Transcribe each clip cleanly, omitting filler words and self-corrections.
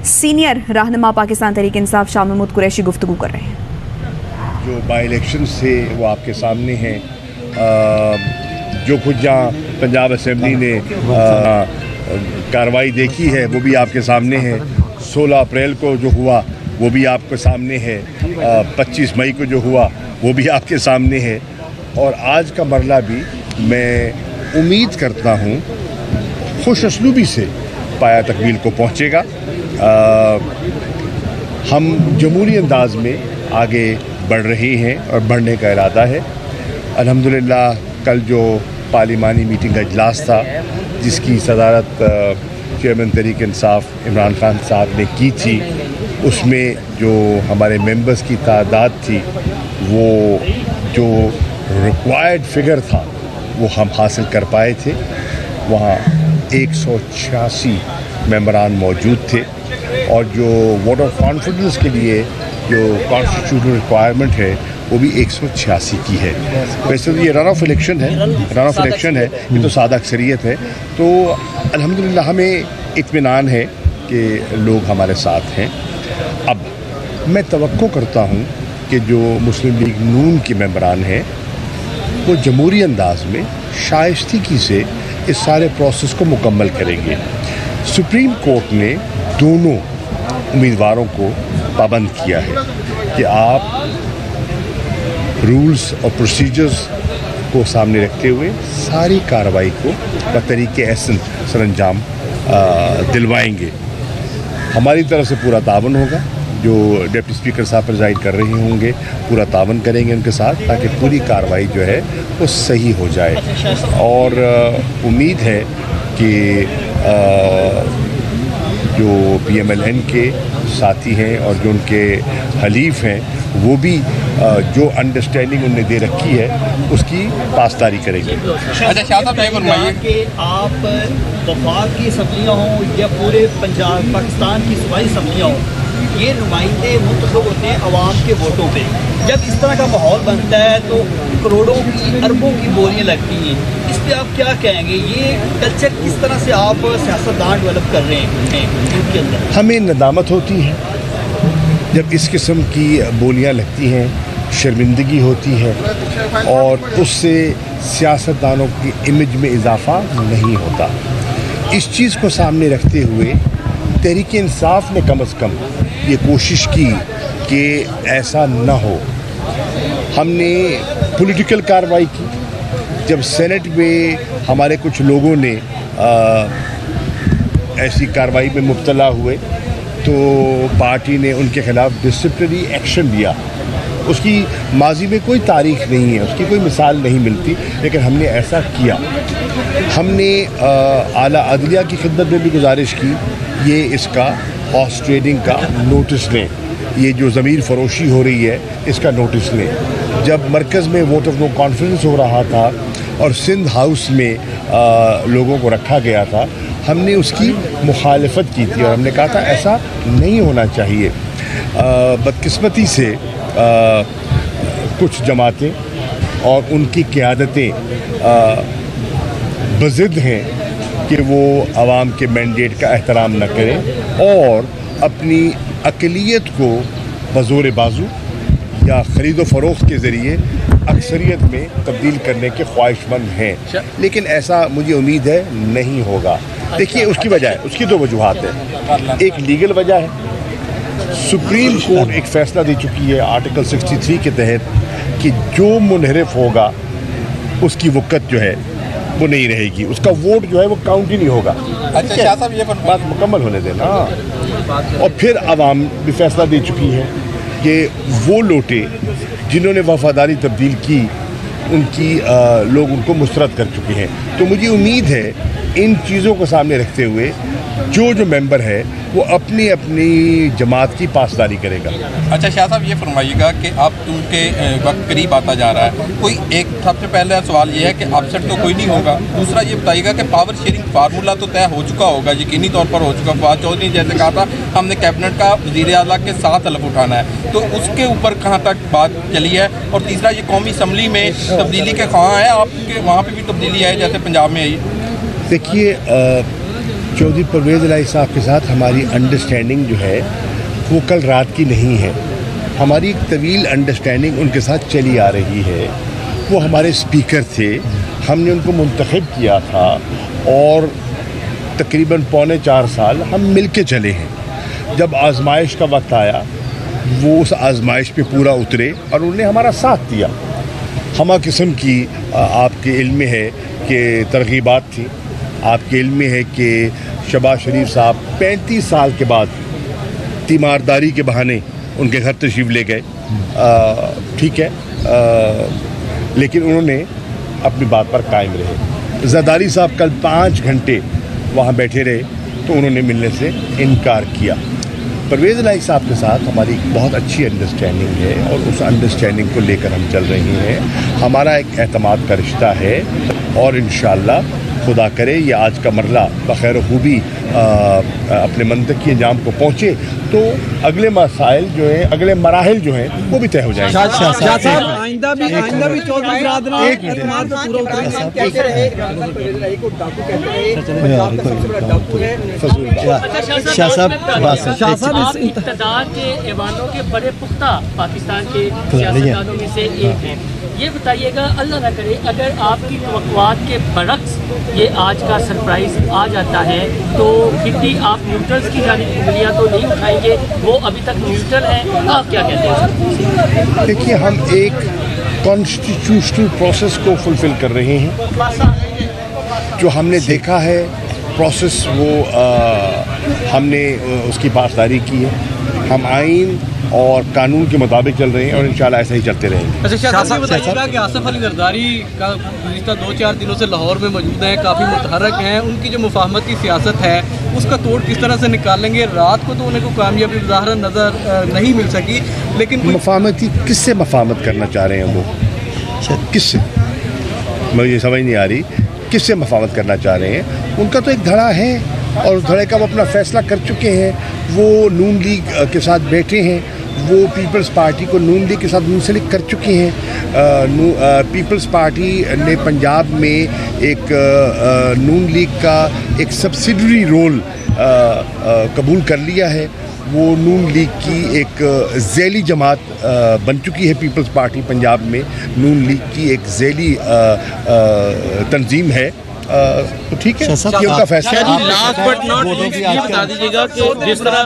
Senior रहनुमा पाकिस्तान तहरीक इंसाफ शाह महमूद कुरैशी गुफ्तगू कर रहे हैं। जो बाई इलेक्शन से वो आपके सामने हैं, जो कुछ जहाँ पंजाब असेंबली ने कार्रवाई देखी है वो भी आपके सामने है। 16 अप्रैल को जो हुआ वो भी आपके सामने है। 25 मई को जो हुआ वो भी आपके सामने है। और आज का मरला भी मैं उम्मीद करता हूँ खुश असलूबी से पाया तकमील को पहुँचेगा। हम जमहूरी अंदाज में आगे बढ़ रहे हैं और बढ़ने का इरादा है। अल्हम्दुलिल्लाह कल जो पार्लिमानी मीटिंग का इजलास था जिसकी सदारत चेयरमैन तहरीक इंसाफ इमरान खान साहब ने की थी, उसमें जो हमारे मेंबर्स की तादाद थी वो जो रिक्वायर्ड फिगर था वो हम हासिल कर पाए थे। वहाँ 186 मेंबरान मौजूद थे और जो वोट ऑफ कॉन्फिडेंस के लिए जो कॉन्स्टिट्यूशनल रिक्वायरमेंट है वो भी 186 की है। वैसे तो ये रन ऑफ इलेक्शन है, ये तो सादा अक्सरियत है। तो अल्हम्दुलिल्लाह हमें इत्मीनान है कि लोग हमारे साथ हैं। अब मैं तवक्को करता हूँ कि जो मुस्लिम लीग नून के मेंबरान हैं वो जमहूरी अंदाज में शाइस्तगी से इस सारे प्रोसेस को मुकम्मल करेंगे। सुप्रीम कोर्ट ने दोनों उम्मीदवारों को पाबंद किया है कि आप रूल्स और प्रोसीजर्स को सामने रखते हुए सारी कार्रवाई को बतरीके एहसन सरअंजाम दिलवाएंगे। हमारी तरफ से पूरा तावन होगा। जो डिप्टी स्पीकर साहब प्रिजाइड कर रहे होंगे पूरा तावन करेंगे उनके साथ ताकि पूरी कार्रवाई जो है वो सही हो जाए। और उम्मीद है कि जो PMLN के साथी हैं और जो उनके हलीफ हैं वो भी जो अंडरस्टैंडिंग उन्होंने दे रखी है उसकी पासदारी करेंगे। अच्छा शाह साहब कि आप वफाक की असम्बलियाँ हों या पूरे पंजाब पाकिस्तान की सूबाई असम्बलियाँ हों, ये नुमाइंदे मुंतखब होते हैं अवाम के वोटों पे। जब इस तरह का माहौल बनता है तो करोड़ों की अरबों की बोलियाँ लगती हैं। इस पर आप क्या कहेंगे? ये कल्चर किस तरह से आप सियासतदान डेवलप कर रहे हैं उनके अंदर? हमें नदामत होती है जब इस किस्म की बोलियाँ लगती हैं, शर्मिंदगी होती है और उससे सियासतदानों की इमेज में इजाफा नहीं होता। इस चीज़ को सामने रखते हुए तहरीक इंसाफ ने कम अज़ कम ये कोशिश की कि ऐसा न हो। हमने पॉलिटिकल कार्रवाई की। जब सेनेट में हमारे कुछ लोगों ने ऐसी कार्रवाई में मुब्तला हुए तो पार्टी ने उनके ख़िलाफ़ डिसिप्लिनरी एक्शन लिया। उसकी माजी में कोई तारीख नहीं है, उसकी कोई मिसाल नहीं मिलती, लेकिन हमने ऐसा किया। हमने आला अदलिया की खिदमत में भी गुजारिश की ये इसका हॉर्स ट्रेडिंग का नोटिस लें, ये जो ज़मीर फरोशी हो रही है इसका नोटिस लें। जब मरकज़ में वोट ऑफ नो कॉन्फिडेंस हो रहा था और सिंध हाउस में लोगों को रखा गया था, हमने उसकी मुखालफत की थी और हमने कहा था ऐसा नहीं होना चाहिए। बदकिस्मती से कुछ जमातें और उनकी क़यादतें बज़िद हैं कि वो आवाम के मैंडेट का एहतराम न करें और अपनी अक़लियत को बज़ोर बाजू या ख़रीदो फ़रोख्त के ज़रिए अक्सरियत में तब्दील करने के ख्वाहिशमंद हैं, लेकिन ऐसा मुझे उम्मीद है नहीं होगा। देखिए उसकी वजह है, उसकी दो वजूहात है। एक लीगल वजह है, सुप्रीम कोर्ट एक फ़ैसला दे चुकी है आर्टिकल 63 के तहत कि जो मुनहरिफ होगा उसकी वक़्त जो है वो नहीं रहेगी, उसका वोट जो है वो काउंट ही नहीं होगा। अच्छा शाह साहब ये बात मुकम्मल होने देना। और फिर आवाम भी फैसला दे चुकी है कि वो लोटे जिन्होंने वफादारी तब्दील की उनकी लोग उनको मुस्तरद कर चुके हैं। तो मुझे उम्मीद है इन चीज़ों को सामने रखते हुए जो मेंबर है वो अपनी अपनी जमात की पासदारी करेगा। अच्छा शाह साहब ये फरमाइएगा कि अब उनके वक्त करीब आता जा रहा है, कोई एक सबसे पहला सवाल ये है कि अपसेट तो कोई नहीं होगा। दूसरा ये बताइएगा कि पावर शेयरिंग फार्मूला तो तय हो चुका होगा, यकीनी तौर पर हो चुका। फवाद चौधरी जैसे कहा था हमने कैबिनेट का वज़ीर आला के साथ हलफ उठाना है, तो उसके ऊपर कहाँ तक बात चली है? और तीसरा ये कौमी असम्बली में तब्दीली के ख्वाह है, आपके वहाँ पर भी तब्दीली है जैसे पंजाब में आई? देखिए चौधरी परवेज़ इलाही साहब के साथ हमारी अंडरस्टैंडिंग जो है वो कल रात की नहीं है। हमारी एक तवील अंडरस्टैंडिंग उनके साथ चली आ रही है। वो हमारे स्पीकर थे, हमने उनको मुंतखब किया था और तकरीबन 3.25 साल हम मिल के चले हैं। जब आजमाइश का वक्त आया वो उस आजमाइश पे पूरा उतरे और उन्होंने हमारा साथ दिया। हमा किस्म की आपके इल्म में है कि तरगीबात थी, आपके इल्म में है कि शहबाज शरीफ साहब 35 साल के बाद तीमारदारी के बहाने उनके घर तशरीफ़ ले गए। ठीक है, लेकिन उन्होंने अपनी बात पर कायम रहे। ज़रदारी साहब कल 5 घंटे वहाँ बैठे रहे तो उन्होंने मिलने से इनकार किया। परवेज़ इलाही साहब के साथ हमारी बहुत अच्छी अंडरस्टैंडिंग है और उस अंडरस्टैंडिंग को लेकर हम चल रहे हैं। हमारा एक एतमाद का रिश्ता है और इंशाअल्लाह खुदा करे ये आज का मरला बखैर खूबी अपने मंतक के अंजाम को पहुँचे तो अगले मसाइल जो हैं, अगले मराहिल जो हैं वो भी तय हो जाएंगे। आइंदा भी चौधरी इक़्तिदार के ऐवानों के बड़े पुख्ता पाकिस्तान के सियासतदानों में से एक है। ये बताइएगा, अल्लाह न करे अगर आपकी तवक्कुआत के बरक्स ये आज का सरप्राइज आ जाता है तो फिर भी आप न्यूट्रल्स की जानिब उंगलियां तो नहीं उठाएंगे, वो अभी तक न्यूट्रल हैं, आप क्या कहते हैं? देखिए, हम एक कॉन्स्टिट्यूशनल प्रोसेस को फुलफिल कर रहे हैं। जो हमने देखा है प्रोसेस वो हमने उसकी पासदारी की है। हम आइन और कानून के मुताबिक चल रहे हैं और इंशाल्लाह ऐसा ही चलते रहेंगे। अच्छा, शाह बताइएगा कि आसिफ अली जरदारी का पिछले 2-4 दिनों से लाहौर में मौजूद हैं, काफ़ी मुतहरक हैं, उनकी जो मुफाहमती सियासत है उसका तोड़ किस तरह से निकालेंगे? रात को तो उन्हें कोई कामयाबी ज़ाहिर नज़र नहीं मिल सकी, लेकिन मुफाहमती किससे मुफाहमत करना चाह रहे हैं वो? किससे? मुझे समझ नहीं आ रही किससे मुफाहमत करना चाह रहे हैं। उनका तो एक धड़ा है और उस धड़े का वो अपना फैसला कर चुके हैं। वो नून लीग के साथ बैठे हैं, वो पीपल्स पार्टी को नून लीग के साथ मुंसलिक कर चुके हैं। पीपल्स पार्टी ने पंजाब में एक नून लीग का एक सब्सिडरी रोल कबूल कर लिया है। वो नून लीग की एक ज़ैली जमात बन चुकी है। पीपल्स पार्टी पंजाब में नून लीग की एक ज़ैली तंजीम है। तो ठीक है, ये उनका फैसला। लास्ट बट नॉट लीस्ट ये बता दीजिएगा कि जिस तरह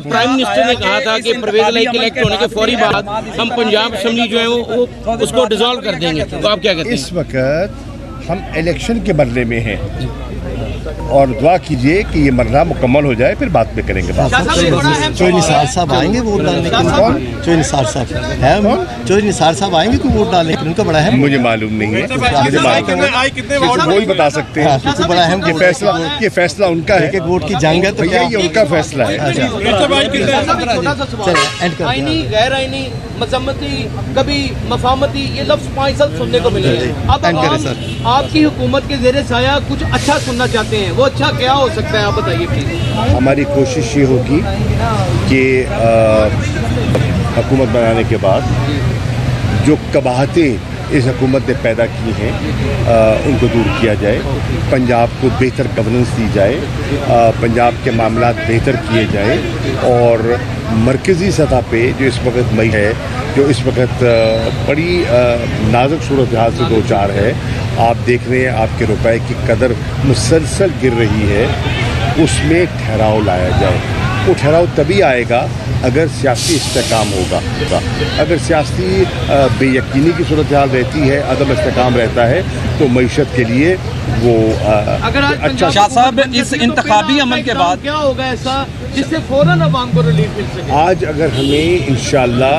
प्राइम मिनिस्टर ने कहा था कि परवेज़ इलाही के इलेक्ट होने के फौरी बाद हम पंजाब असेंबली जो है वो उसको डिसॉल्व कर देंगे, तो आप क्या कहते हैं? इस वक्त हम इलेक्शन के मरने में हैं और दुआ कीजिए कि ये मरना मुकम्मल हो जाए, फिर बात में करेंगे। चौधरी निसार साहब आएंगे वोट डालने के लिए? चौधरी निसार साहब है, चौधरी निसार साहब आएंगे तो वोट डालने के लिए? उनका बड़ा है, मुझे मालूम नहीं है, मुझे मालूम वो ही बता सकते हैं। बड़ा है, ये फैसला उनका है। एक वोट की जंग है तो भैया ये उनका फैसला है। आईनी गैर आईनी मजम्मती कभी मफामती ये लफ्ज़ 5 साल सुनने को मिले हैं। अब आपकी हुकूमत के ज़ेरे साया कुछ अच्छा सुनना चाहते हैं, वो अच्छा क्या हो सकता है आप बताइए प्लीज। हमारी कोशिश ये होगी कि हुकूमत बनाने के बाद जो कबाहतें इस हुकूमत ने पैदा की हैं उनको दूर किया जाए, पंजाब को बेहतर गवर्नेंस दी जाए, पंजाब के मामलात बेहतर किए जाए और मरकज़ी सतह पे जो इस वक्त मई है, जो इस वक्त बड़ी नाजुक सूरत हाल से दो चार है, आप देख रहे हैं आपके रुपए की कदर मुसलसल गिर रही है, उसमें ठहराव लाया जाए। वो ठहराव तभी आएगा अगर सियासी इस्तेकाम होगा। अगर सियासी बेयकीनी की सूरत हाल रहती है, अदम इस्तेकाम रहता है, तो मईशत के लिए वो अच्छा। शाह साहब, इस इंतखाबी अमल के बाद क्या होगा ऐसा जिससे फौरन अवाम को रिलीफ मिल सके? आज अगर हमें इंशाअल्लाह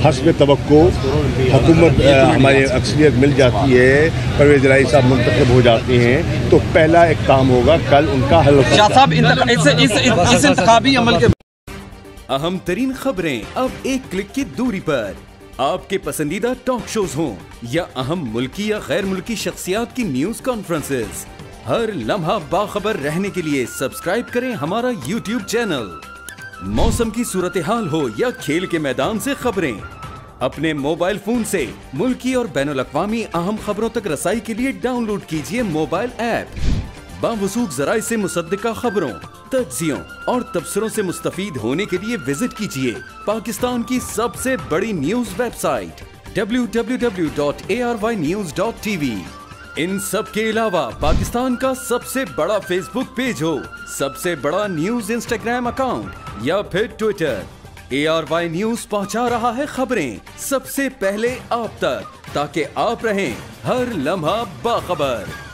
हस्ब तवक्को हुकूमत हमारी अक्सरियत मिल जाती है, परवेज़ इलाही साहब मुंतखब हो जाते हैं, तो पहला एक काम होगा कल उनका हल। शाह साहब, इस इंतखाबी अमल के अहम तरीन खबरें अब एक क्लिक की दूरी पर। आपके पसंदीदा टॉक शोज हों या अहम मुल्की या गैर मुल्की शख्सियात की न्यूज कॉन्फ्रेंसेस, हर लम्हा बाखबर रहने के लिए सब्सक्राइब करें हमारा YouTube चैनल। मौसम की सूरत हाल हो या खेल के मैदान से खबरें, अपने मोबाइल फोन से मुल्की और बैनुल अक़वामी अहम खबरों तक रसाई के लिए डाउनलोड कीजिए मोबाइल ऐप बावसूख जराए से मुसद्दिका खबरों, तज्जियों और तबसरों से मुस्तफीद होने के लिए विजिट कीजिए पाकिस्तान की सबसे बड़ी न्यूज वेबसाइट www.arYnews.tv। इन सब के अलावा पाकिस्तान का सबसे बड़ा फेसबुक पेज हो, सबसे बड़ा न्यूज इंस्टाग्राम अकाउंट या फिर ट्विटर, ARY न्यूज पहुंचा रहा है खबरें सबसे पहले आप तक, ताकि आप रहें हर लम्हा बाखबर।